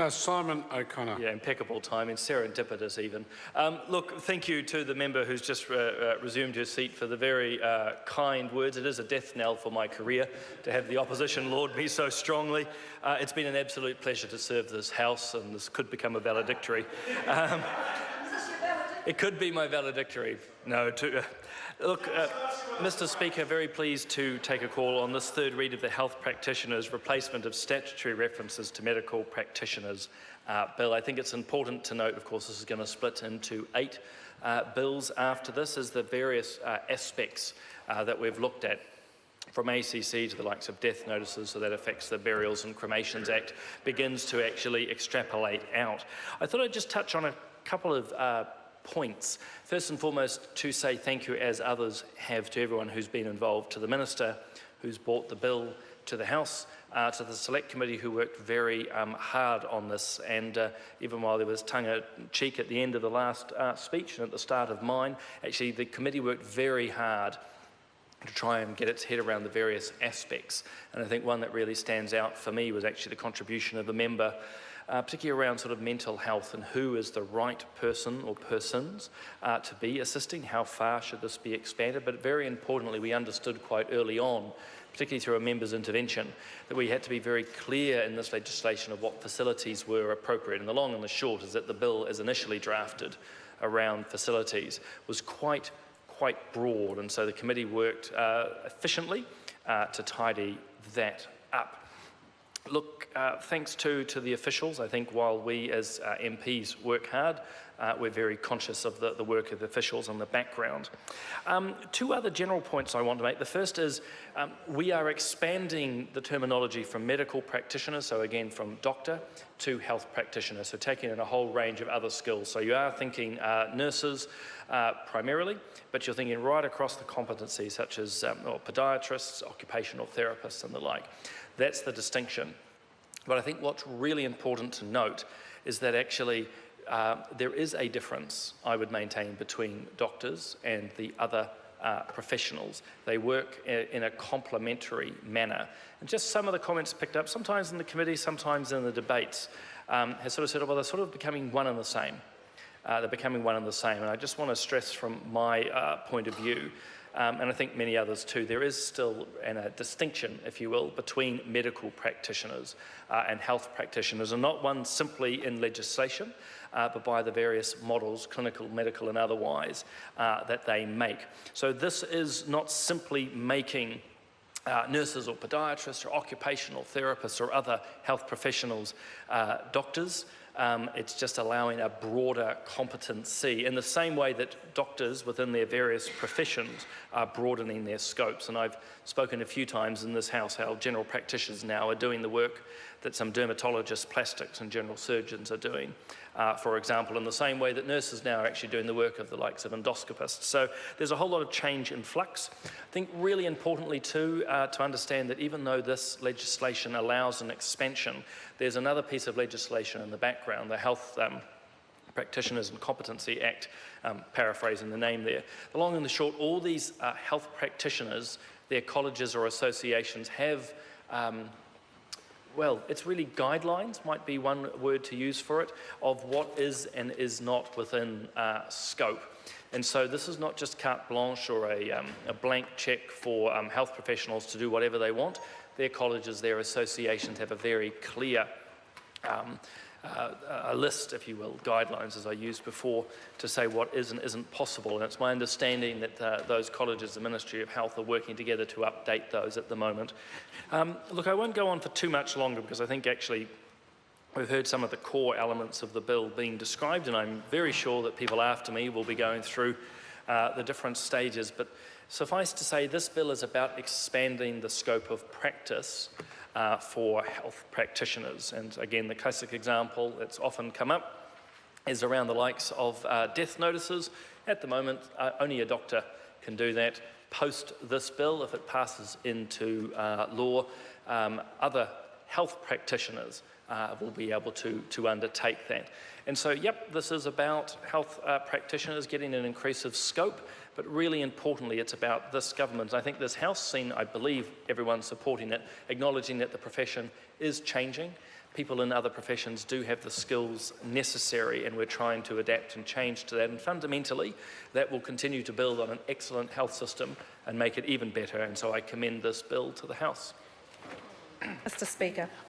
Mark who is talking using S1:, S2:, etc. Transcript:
S1: Simon O'Connor.
S2: Yeah, impeccable timing, serendipitous even. Look, thank you to the member who's just resumed her seat for the very kind words. It is a death knell for my career to have the opposition laud me so strongly. It's been an absolute pleasure to serve this House, and this could become a valedictory. It could be my valedictory. No, look, Mr. Speaker, very pleased to take a call on this third read of the Health Practitioners Replacement of Statutory References to Medical Practitioners Bill. I think it's important to note, of course, this is going to split into 8 bills after this, as the various aspects that we've looked at, from ACC to the likes of death notices, so that affects the Burials and Cremations Act, begins to actually extrapolate out. I thought I'd just touch on a couple of points. First and foremost, to say thank you, as others have, to everyone who's been involved, to the Minister who's brought the bill to the House, to the Select Committee who worked very hard on this, and even while there was tongue-in-cheek at the end of the last speech and at the start of mine, actually the committee worked very hard to try and get its head around the various aspects. And I think one that really stands out for me was actually the contribution of the member, particularly around sort of mental health and who is the right person or persons to be assisting, how far should this be expanded. But very importantly, we understood quite early on, particularly through a member's intervention, that we had to be very clear in this legislation of what facilities were appropriate. And the long and the short is that the bill, as initially drafted around facilities, was quite broad, and so the committee worked efficiently to tidy that up. Look, thanks to the officials. I think while we as MPs work hard, we're very conscious of the work of the officials in the background. 2 other general points I want to make. The first is we are expanding the terminology from medical practitioners, so again from doctor, to health practitioners, so taking in a whole range of other skills. So you are thinking nurses primarily, but you're thinking right across the competencies, such as podiatrists, occupational therapists and the like. That's the distinction. But I think what's really important to note is that actually there is a difference, I would maintain, between doctors and the other professionals. They work in a complementary manner. And just some of the comments picked up, sometimes in the committee, sometimes in the debates, has sort of said, well, they're sort of becoming one and the same. They're becoming one and the same. And I just want to stress from my point of view, and I think many others too, there is still a distinction, if you will, between medical practitioners and health practitioners, and not one simply in legislation, but by the various models, clinical, medical and otherwise, that they make. So this is not simply making nurses or podiatrists or occupational therapists or other health professionals doctors. It's just allowing a broader competency in the same way that doctors within their various professions are broadening their scopes. And I've spoken a few times in this House how general practitioners now are doing the work that some dermatologists, plastics and general surgeons are doing, for example, in the same way that nurses now are actually doing the work of the likes of endoscopists. So there's a whole lot of change in flux. I think really importantly too, to understand that even though this legislation allows an expansion, there's another piece of legislation in the background, the Health Practitioners and Competency Act, paraphrasing the name there. The long and the short, all these health practitioners, their colleges or associations have well, it's really guidelines, might be one word to use for it, of what is and is not within scope. And so this is not just carte blanche or a blank cheque for health professionals to do whatever they want. Their colleges, their associations have a very clear a list, if you will, guidelines, as I used before, to say what is and isn't possible. And it's my understanding that those colleges, the Ministry of Health, are working together to update those at the moment. Look, I won't go on for too much longer because I think actually we've heard some of the core elements of the bill being described, and I'm very sure that people after me will be going through the different stages. But suffice to say, this bill is about expanding the scope of practice for health practitioners. And again, the classic example that's often come up is around the likes of death notices. At the moment, only a doctor can do that. Post this bill, if it passes into law, other health practitioners will be able to undertake that. And so, yep, this is about health practitioners getting an increase of scope, but really importantly, it's about this government. I think this House seen, I believe everyone's supporting it, acknowledging that the profession is changing. People in other professions do have the skills necessary, and we're trying to adapt and change to that. And fundamentally, that will continue to build on an excellent health system and make it even better. And so I commend this bill to the House.
S1: Mr. Speaker.